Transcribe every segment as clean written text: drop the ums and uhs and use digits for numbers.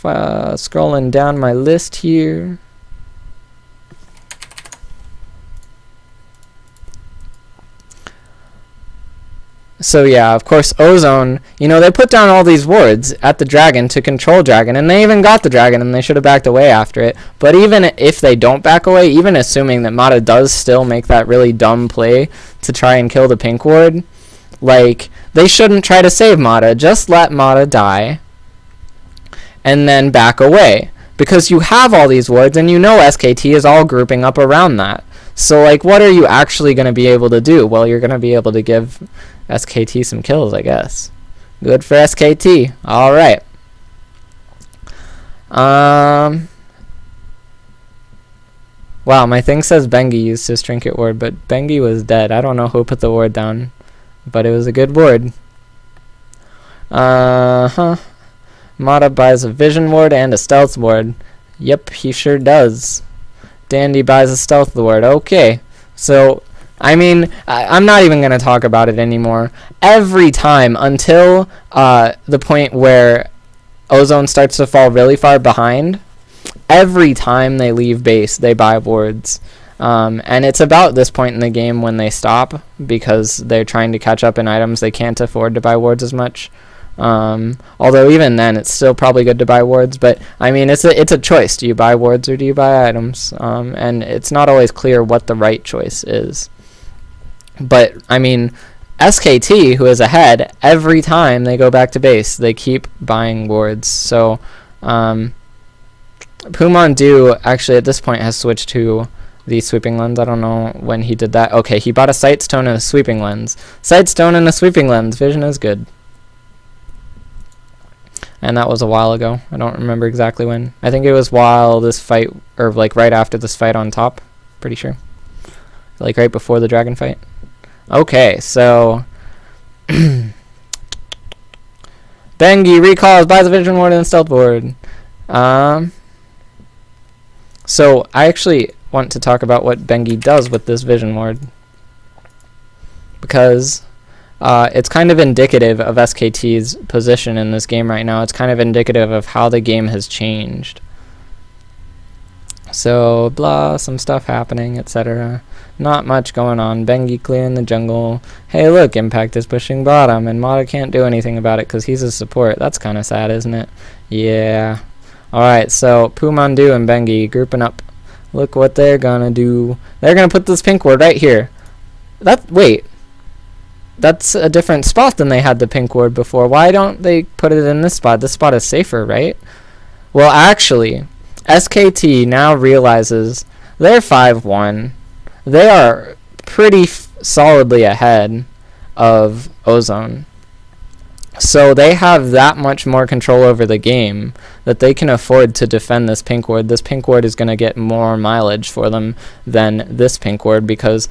Scrolling down my list here. So yeah, of course, Ozone, you know, they put down all these wards at the dragon to control dragon, and they even got the dragon, and they should have backed away after it. But even if they don't back away, even assuming that Mata does still make that really dumb play to try and kill the pink ward, like, they shouldn't try to save Mata. Just let Mata die, and then back away. Because you have all these wards, and you know SKT is all grouping up around that. So, like, what are you actually going to be able to do? Well, you're going to be able to give SKT some kills, I guess. Good for SKT. All right. Wow, my thing says Bengi used his trinket ward, but Bengi was dead. I don't know who put the ward down, but it was a good ward. Mata buys a vision ward and a stealth ward. Yep, he sure does. Dandy buys a stealth ward. Okay, so I mean, I'm not even going to talk about it anymore. Every time until the point where Ozone starts to fall really far behind, every time they leave base, they buy wards. And it's about this point in the game when they stop, because they're trying to catch up in items. They can't afford to buy wards as much. Although even then, it's still probably good to buy wards. But I mean, it's a choice. Do you buy wards or do you buy items? And it's not always clear what the right choice is. But I mean, SKT, who is ahead, every time they go back to base, they keep buying wards. So Pumondu actually at this point has switched to the sweeping lens. I don't know when he did that. Okay, he bought a sight stone and a sweeping lens. Sight stone and a sweeping lens. Vision is good. And that was a while ago. I don't remember exactly when. I think it was while this fight, or like right after this fight on top. Pretty sure. Like right before the dragon fight. Okay, so Bengi recalls, buys a vision ward and a stealth ward. So I actually want to talk about what Bengi does with this vision ward, because it's kind of indicative of SKT's position in this game right now. It's kind of indicative of how the game has changed. So, blah, some stuff happening, etc. Not much going on. Bengi clearing the jungle. Hey, look, Impact is pushing bottom, and Mata can't do anything about it because he's a support. That's kind of sad, isn't it? Yeah. Alright, so Pumondu and Bengi grouping up. Look what they're gonna do. They're gonna put this pink ward right here. Wait. That's a different spot than they had the pink ward before. Why don't they put it in this spot? This spot is safer, right? Well, actually, SKT now realizes they're 5-1. They are pretty solidly ahead of Ozone. So they have that much more control over the game that they can afford to defend this pink ward. This pink ward is going to get more mileage for them than this pink ward, because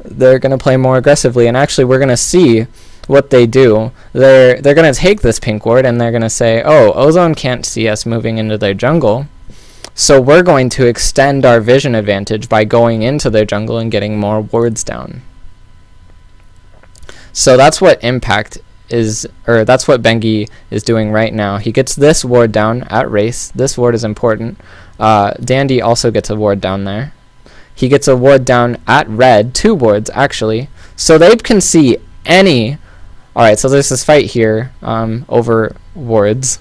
they're going to play more aggressively. And actually, we're going to see what they do. They're going to take this pink ward and they're going to say, oh, Ozone can't see us moving into their jungle, so we're going to extend our vision advantage by going into their jungle and getting more wards down. So that's what Impact is, or that's what Bengi is doing right now. He gets this ward down at race. This ward is important. Dandy also gets a ward down there. He gets a ward down at red, 2 wards actually. So they can see any. Alright, so there's this fight here over wards.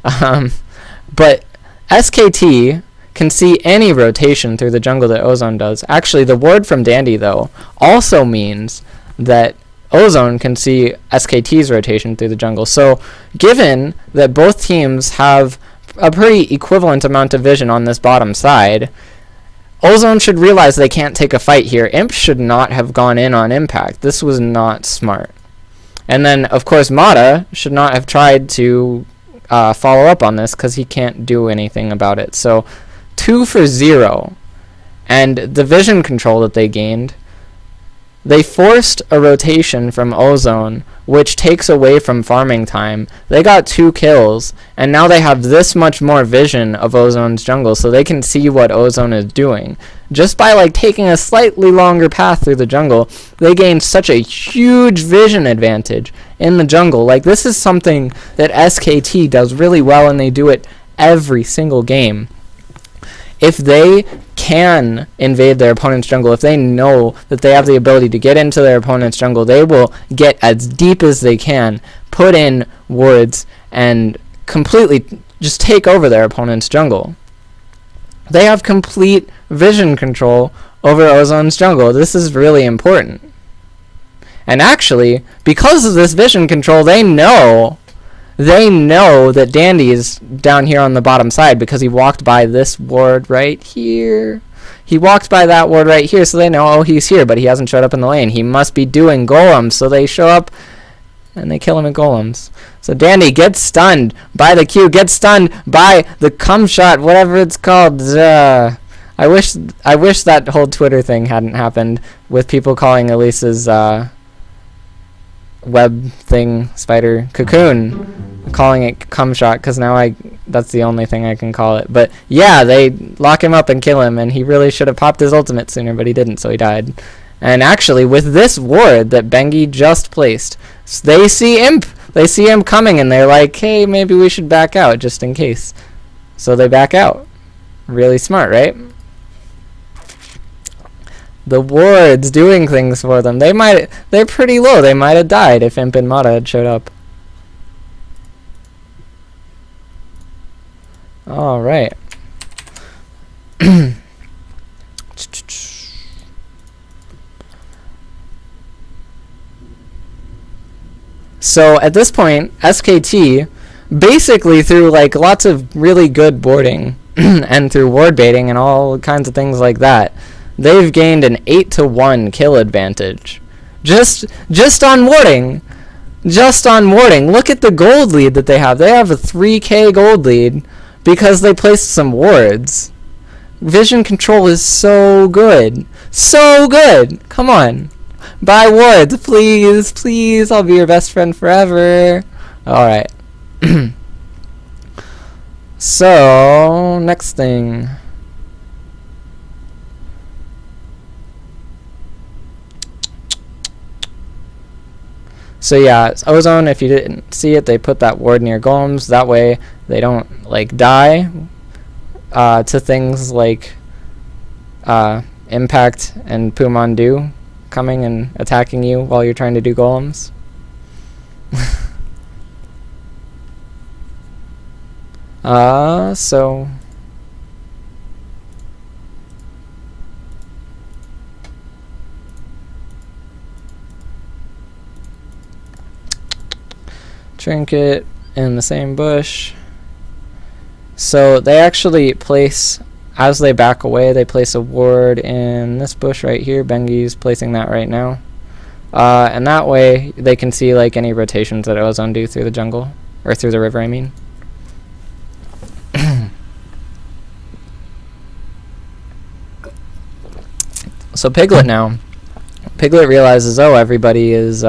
But SKT can see any rotation through the jungle that Ozone does. Actually, the ward from Dandy, though, also means that Ozone can see SKT's rotation through the jungle. So given that both teams have a pretty equivalent amount of vision on this bottom side, Ozone should realize they can't take a fight here. Imp should not have gone in on Impact. This was not smart. And then, of course, Mata should not have tried to follow up on this, because he can't do anything about it. So 2 for 0. And the vision control that they gained, they forced a rotation from Ozone, which takes away from farming time. They got 2 kills, and now they have this much more vision of Ozone's jungle, so they can see what Ozone is doing. Just by like taking a slightly longer path through the jungle, they gain such a huge vision advantage in the jungle. Like, this is something that SKT does really well, and they do it every single game. If they can invade their opponent's jungle, if they know that they have the ability to get into their opponent's jungle, they will get as deep as they can, put in wards, and completely just take over their opponent's jungle. They have complete vision control over Ozone's jungle. This is really important. And actually, because of this vision control, they know that Dandy is down here on the bottom side because he walked by this ward right here. He walked by that ward right here, so they know, oh, he's here, but he hasn't showed up in the lane. He must be doing golems, so they show up and they kill him at golems. So Dandy gets stunned by the Q, gets stunned by the cum shot, whatever it's called. I wish that whole Twitter thing hadn't happened with people calling Elise's web thing, spider cocoon, calling it cum shot, because now that's the only thing I can call it. But yeah, they lock him up and kill him, and he really should have popped his ultimate sooner, but he didn't, so he died. And actually, with this ward that Bengi just placed, they see him coming, and they're like, hey, maybe we should back out just in case. So they back out. Really smart, right? The ward's doing things for them. They're pretty low. They might have died if Imp and Mata had showed up. Alright. So at this point, SKT, basically through like lots of really good boarding and through ward baiting and all kinds of things like that, they've gained an 8-to-1 kill advantage. Just on warding. Just on warding. Look at the gold lead that they have. They have a 3k gold lead because they placed some wards. Vision control is so good. So good. Come on. Buy wards, please. Please. I'll be your best friend forever. Alright. So, next thing. So yeah, Ozone, if you didn't see it, they put that ward near golems. That way they don't like die to things like Impact and Pumondu coming and attacking you while you're trying to do golems. So trinket in the same bush. So they actually place, as they back away, they place a ward in this bush right here. Bengi's placing that right now. And that way they can see like any rotations that Ozone do through the jungle, or through the river, I mean. So Piglet now. Piglet realizes, oh, everybody is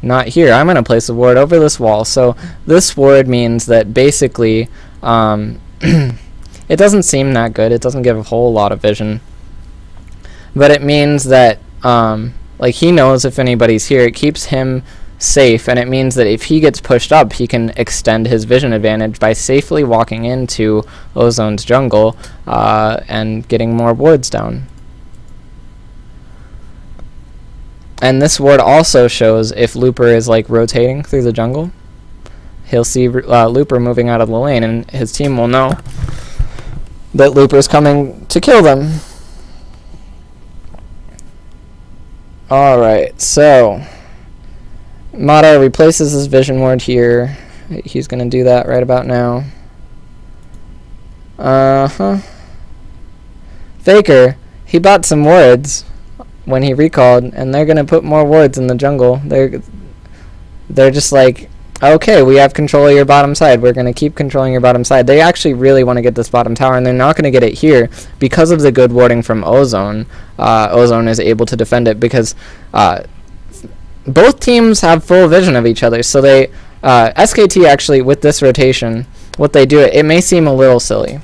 not here. I'm going to place a ward over this wall. So this ward means that basically it doesn't seem that good. It doesn't give a whole lot of vision. But it means that like he knows if anybody's here. It keeps him safe, and it means that if he gets pushed up, he can extend his vision advantage by safely walking into Ozone's jungle and getting more wards down. And this ward also shows if Looper is like rotating through the jungle. He'll see Looper moving out of the lane, and his team will know that Looper's coming to kill them. Alright, so Mata replaces his vision ward here. He's going to do that right about now. Faker, he bought some wards when he recalled, and they're going to put more wards in the jungle. They're just like, okay, we have control of your bottom side. We're going to keep controlling your bottom side. They actually really want to get this bottom tower, and they're not going to get it here because of the good warding from Ozone. Ozone is able to defend it because both teams have full vision of each other. So they SKT actually, with this rotation, what they do, it may seem a little silly.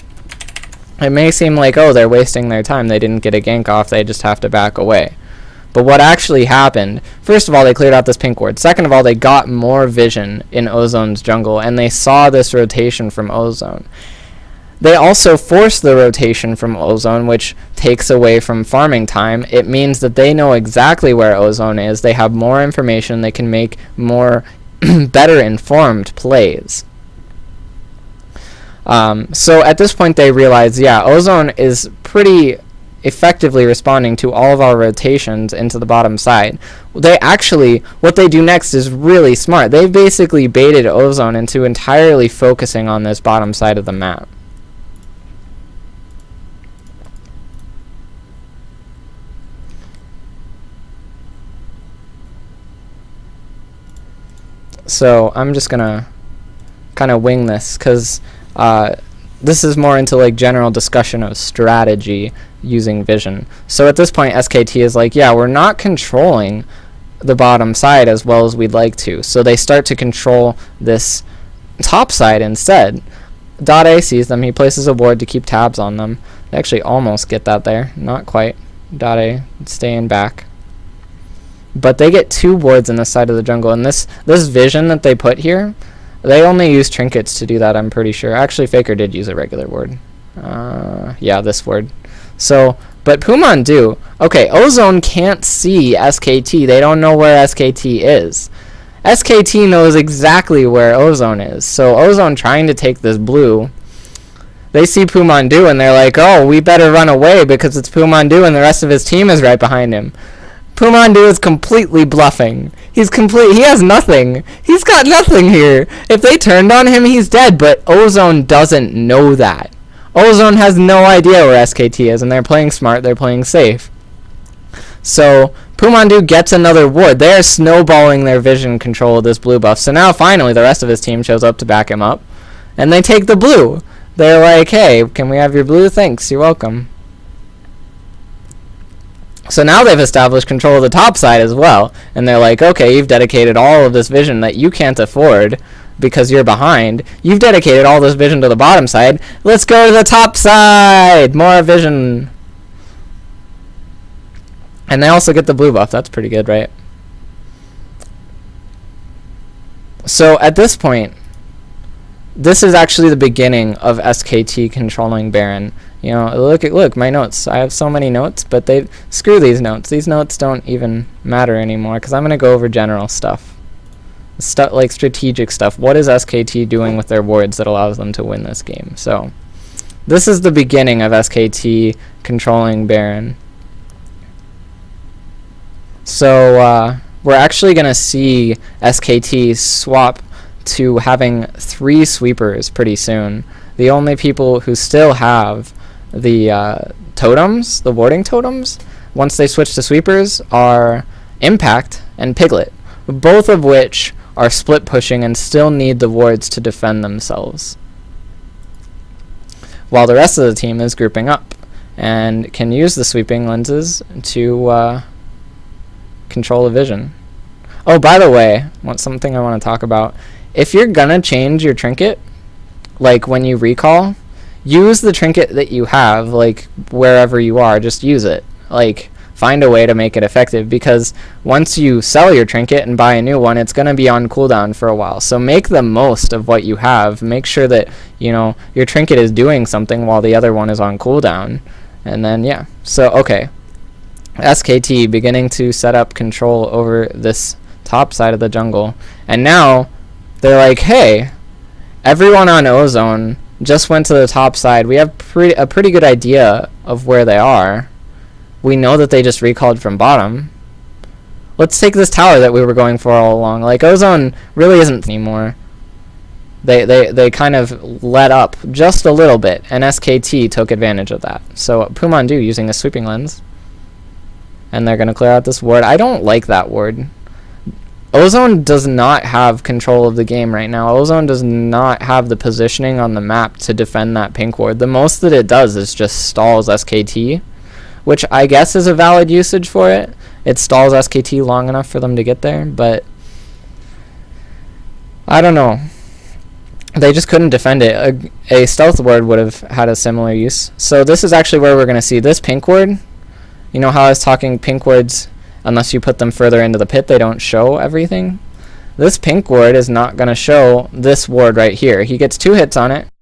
It may seem like, oh, they're wasting their time. They didn't get a gank off. They just have to back away. But what actually happened, first of all, they cleared out this pink ward. Second of all, they got more vision in Ozone's jungle, and they saw this rotation from Ozone. They also force the rotation from Ozone, which takes away from farming time. It means that they know exactly where Ozone is. They have more information. They can make more better informed plays. So at this point they realize, yeah, Ozone is pretty effectively responding to all of our rotations into the bottom side. What they do next is really smart. They basically baited Ozone into entirely focusing on this bottom side of the map. So I'm just gonna kind of wing this, because this is more into like general discussion of strategy using vision. So at this point SKT is like, yeah, we're not controlling the bottom side as well as we'd like to. So they start to control this top side instead. .A sees them. He places a ward to keep tabs on them. They actually almost get that there. Not quite. .A staying back. But they get 2 wards in this side of the jungle. And this vision that they put here, they only use trinkets to do that, I'm pretty sure. Actually, Faker did use a regular ward. Yeah, this ward. So, but Pumandu, okay, Ozone can't see SKT. They don't know where SKT is. SKT knows exactly where Ozone is. So Ozone trying to take this blue, they see Pumandu and they're like, oh, we better run away because it's Pumandu and the rest of his team is right behind him. Pumandu is completely bluffing. He has nothing. He's got nothing here. If they turned on him, he's dead, but Ozone doesn't know that. Ozone has no idea where SKT is, and they're playing smart, they're playing safe. So Pumandu gets another ward. They are snowballing their vision control of this blue buff. So now finally the rest of his team shows up to back him up, and they take the blue. They're like, hey, can we have your blue? Thanks, you're welcome. So now they've established control of the top side as well, and they're like, okay, you've dedicated all of this vision that you can't afford because you're behind. You've dedicated all this vision to the bottom side. Let's go to the top side! More vision. And they also get the blue buff. That's pretty good, right? So at this point, this is actually the beginning of SKT controlling Baron. You know, look, my notes. I have so many notes, but screw these notes. These notes don't even matter anymore because I'm going to go over general stuff. Like strategic stuff. What is SKT doing with their wards that allows them to win this game? So, this is the beginning of SKT controlling Baron. So, we're actually going to see SKT swap to having 3 sweepers pretty soon. The only people who still have the totems, the warding totems, once they switch to sweepers, are Impact and Piglet, both of which are split pushing and still need the wards to defend themselves, while the rest of the team is grouping up and can use the sweeping lenses to control the vision. Oh, by the way, something I want to talk about. If you're gonna change your trinket, like when you recall, use the trinket that you have, like wherever you are, just use it. Like, find a way to make it effective, because once you sell your trinket and buy a new one, it's gonna be on cooldown for a while. So make the most of what you have. Make sure that, you know, your trinket is doing something while the other one is on cooldown. And then, yeah. So, okay. SKT beginning to set up control over this top side of the jungle. And now, they're like, hey, everyone on Ozone just went to the top side. We have a pretty good idea of where they are. We know that they just recalled from bottom. Let's take this tower that we were going for all along. Like, Ozone really isn't anymore. They kind of let up just a little bit, and SKT took advantage of that. So Pumandu using a sweeping lens. And they're going to clear out this ward. I don't like that ward. Ozone does not have control of the game right now. Ozone does not have the positioning on the map to defend that pink ward. The most that it does is just stalls SKT, which I guess is a valid usage for it. It stalls SKT long enough for them to get there, but I don't know. They just couldn't defend it. A stealth ward would have had a similar use. So this is actually where we're going to see this pink ward. You know how I was talking pink wards, unless you put them further into the pit, they don't show everything? This pink ward is not going to show this ward right here. He gets 2 hits on it.